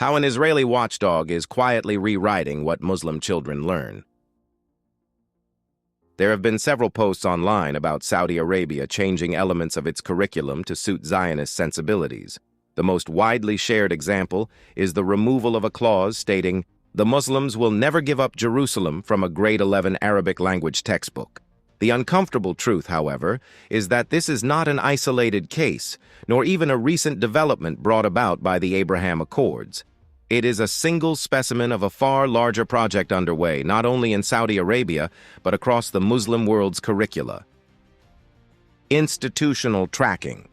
How an Israeli watchdog is quietly rewriting what Muslim children learn. There have been several posts online about Saudi Arabia changing elements of its curriculum to suit Zionist sensibilities. The most widely shared example is the removal of a clause stating, "The Muslims will never give up Jerusalem," from a grade 11 Arabic language textbook. The uncomfortable truth, however, is that this is not an isolated case, nor even a recent development brought about by the Abraham Accords. It is a single specimen of a far larger project underway, not only in Saudi Arabia, but across the Muslim world's curricula. Institutional tracking.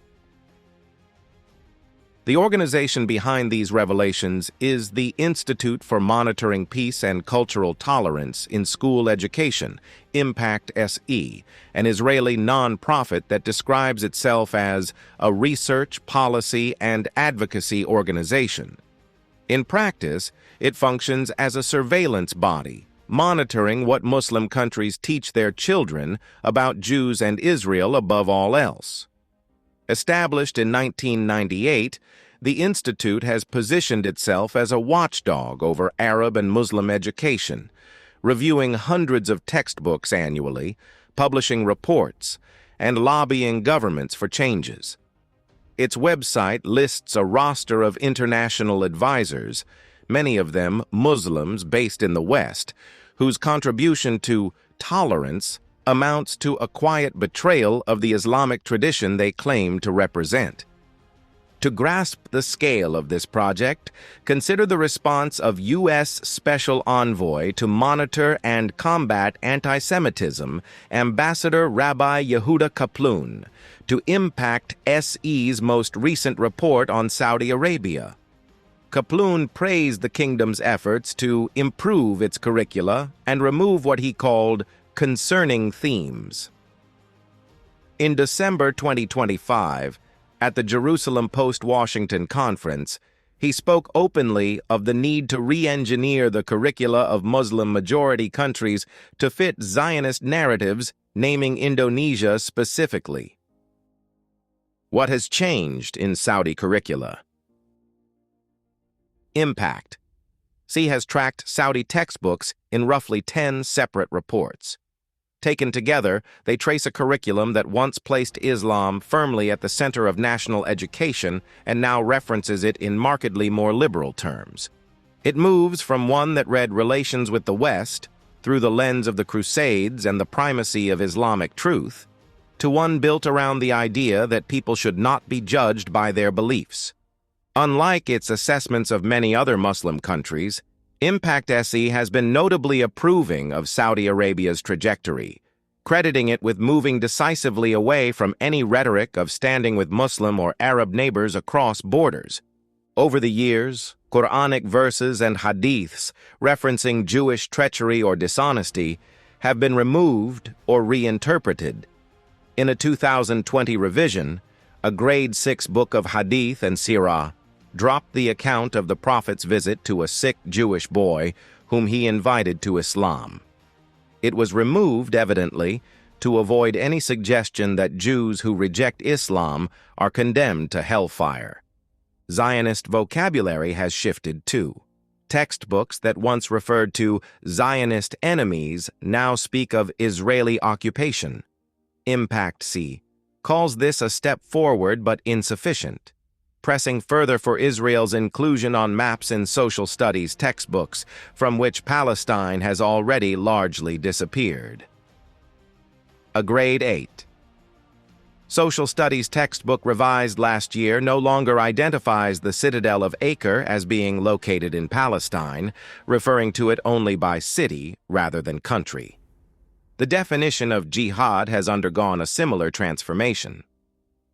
The organization behind these revelations is the Institute for Monitoring Peace and Cultural Tolerance in School Education, Impact SE, an Israeli non-profit that describes itself as a research, policy, and advocacy organization. In practice, it functions as a surveillance body, monitoring what Muslim countries teach their children about Jews and Israel above all else. Established in 1998, the Institute has positioned itself as a watchdog over Arab and Muslim education, reviewing hundreds of textbooks annually, publishing reports, and lobbying governments for changes. Its website lists a roster of international advisors, many of them Muslims based in the West, whose contribution to tolerance amounts to a quiet betrayal of the Islamic tradition they claim to represent. To grasp the scale of this project, consider the response of U.S. Special Envoy to Monitor and Combat Anti-Semitism, Ambassador Rabbi Yehuda Kaplan, to Impact SE's most recent report on Saudi Arabia. Kaplan praised the kingdom's efforts to improve its curricula and remove what he called concerning themes. In December 2025, at the Jerusalem Post-Washington Conference, he spoke openly of the need to re-engineer the curricula of Muslim-majority countries to fit Zionist narratives, naming Indonesia specifically. What has changed in Saudi curricula? Impact. SE has tracked Saudi textbooks in roughly 10 separate reports. Taken together, they trace a curriculum that once placed Islam firmly at the center of national education and now references it in markedly more liberal terms. It moves from one that read relations with the West, through the lens of the Crusades and the primacy of Islamic truth, to one built around the idea that people should not be judged by their beliefs. Unlike its assessments of many other Muslim countries, Impact SE has been notably approving of Saudi Arabia's trajectory, crediting it with moving decisively away from any rhetoric of standing with Muslim or Arab neighbors across borders. Over the years, Quranic verses and hadiths referencing Jewish treachery or dishonesty have been removed or reinterpreted. In a 2020 revision, a grade 6 book of hadith and sirah dropped the account of the Prophet's visit to a sick Jewish boy whom he invited to Islam. It was removed, evidently, to avoid any suggestion that Jews who reject Islam are condemned to hellfire. Zionist vocabulary has shifted too. Textbooks that once referred to Zionist enemies now speak of Israeli occupation. Impact SE calls this a step forward but insufficient, pressing further for Israel's inclusion on maps in social studies textbooks, from which Palestine has already largely disappeared. A grade 8. Social studies textbook revised last year no longer identifies the citadel of Acre as being located in Palestine, referring to it only by city rather than country. The definition of jihad has undergone a similar transformation.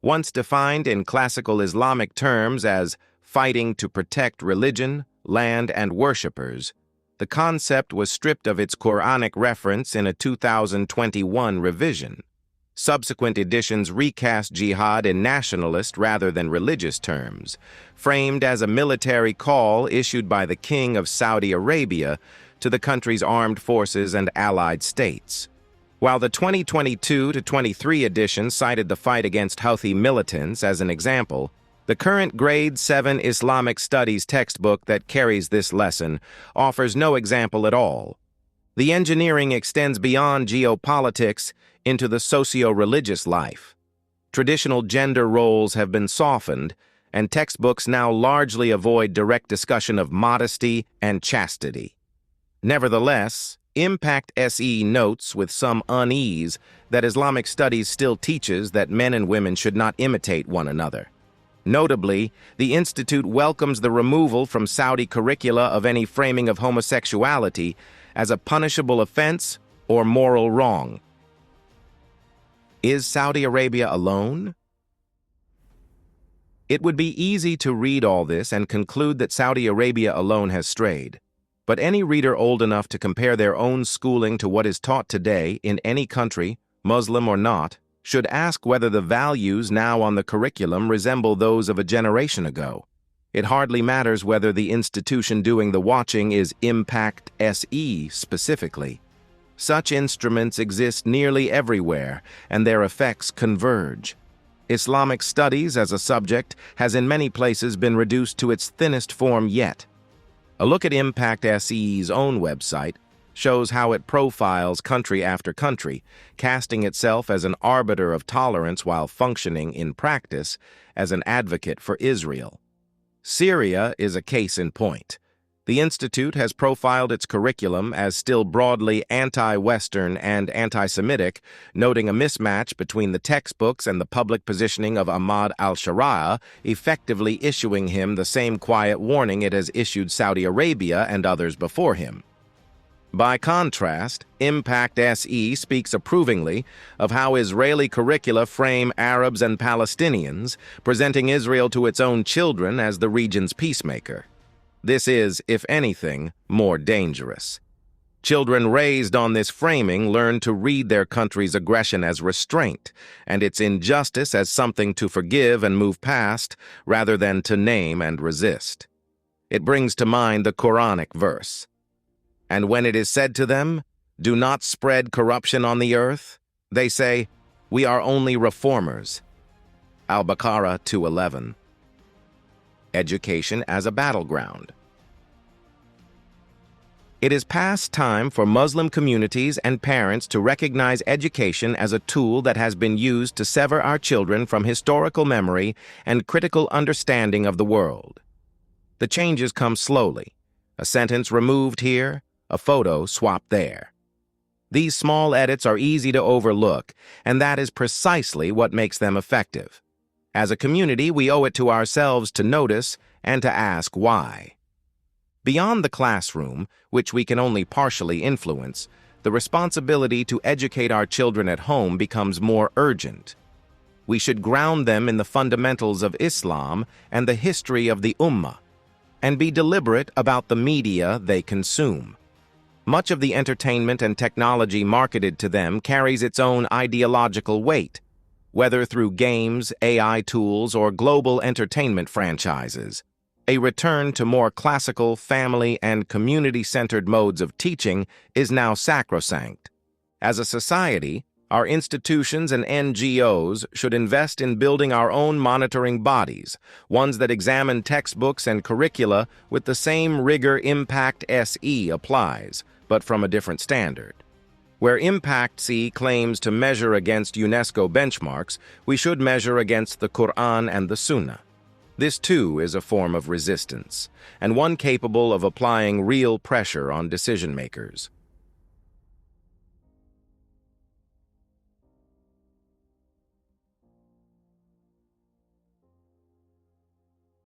Once defined in classical Islamic terms as fighting to protect religion, land, and worshippers, the concept was stripped of its Quranic reference in a 2021 revision. Subsequent editions recast jihad in nationalist rather than religious terms, framed as a military call issued by the King of Saudi Arabia to the country's armed forces and allied states. While the 2022-23 edition cited the fight against Houthi militants as an example, The current Grade 7 Islamic Studies textbook that carries this lesson offers no example at all. The engineering extends beyond geopolitics into the socio-religious life. Traditional gender roles have been softened, and textbooks now largely avoid direct discussion of modesty and chastity. Nevertheless, Impact SE notes with some unease that Islamic studies still teaches that men and women should not imitate one another. Notably, the Institute welcomes the removal from Saudi curricula of any framing of homosexuality as a punishable offense or moral wrong. Is Saudi Arabia alone? It would be easy to read all this and conclude that Saudi Arabia alone has strayed. But any reader old enough to compare their own schooling to what is taught today in any country, Muslim or not, should ask whether the values now on the curriculum resemble those of a generation ago. It hardly matters whether the institution doing the watching is Impact SE specifically. Such instruments exist nearly everywhere, and their effects converge. Islamic studies as a subject has in many places been reduced to its thinnest form yet. A look at Impact SE's own website shows how it profiles country after country, casting itself as an arbiter of tolerance while functioning in practice as an advocate for Israel. Syria is a case in point. The Institute has profiled its curriculum as still broadly anti-Western and anti-Semitic, noting a mismatch between the textbooks and the public positioning of Ahmad al-Sharia, effectively issuing him the same quiet warning it has issued Saudi Arabia and others before him. By contrast, Impact SE speaks approvingly of how Israeli curricula frame Arabs and Palestinians, presenting Israel to its own children as the region's peacemaker. This is, if anything, more dangerous. Children raised on this framing learn to read their country's aggression as restraint, and its injustice as something to forgive and move past, rather than to name and resist. It brings to mind the Quranic verse, "And when it is said to them, 'Do not spread corruption on the earth,' they say, 'We are only reformers.'" Al-Baqarah 2:11. Education as a battleground. It is past time for Muslim communities and parents to recognize education as a tool that has been used to sever our children from historical memory and critical understanding of the world. The changes come slowly. A sentence removed here, a photo swapped there. These small edits are easy to overlook, and that is precisely what makes them effective. As a community, we owe it to ourselves to notice and to ask why. Beyond the classroom, which we can only partially influence, the responsibility to educate our children at home becomes more urgent. We should ground them in the fundamentals of Islam and the history of the Ummah, and be deliberate about the media they consume. Much of the entertainment and technology marketed to them carries its own ideological weight, whether through games, AI tools, or global entertainment franchises. A return to more classical, family, and community-centered modes of teaching is now sacrosanct. As a society, our institutions and NGOs should invest in building our own monitoring bodies, ones that examine textbooks and curricula with the same rigor Impact SE applies, but from a different standard. Where Impact SE claims to measure against UNESCO benchmarks, we should measure against the Quran and the Sunnah. This, too, is a form of resistance, and one capable of applying real pressure on decision-makers.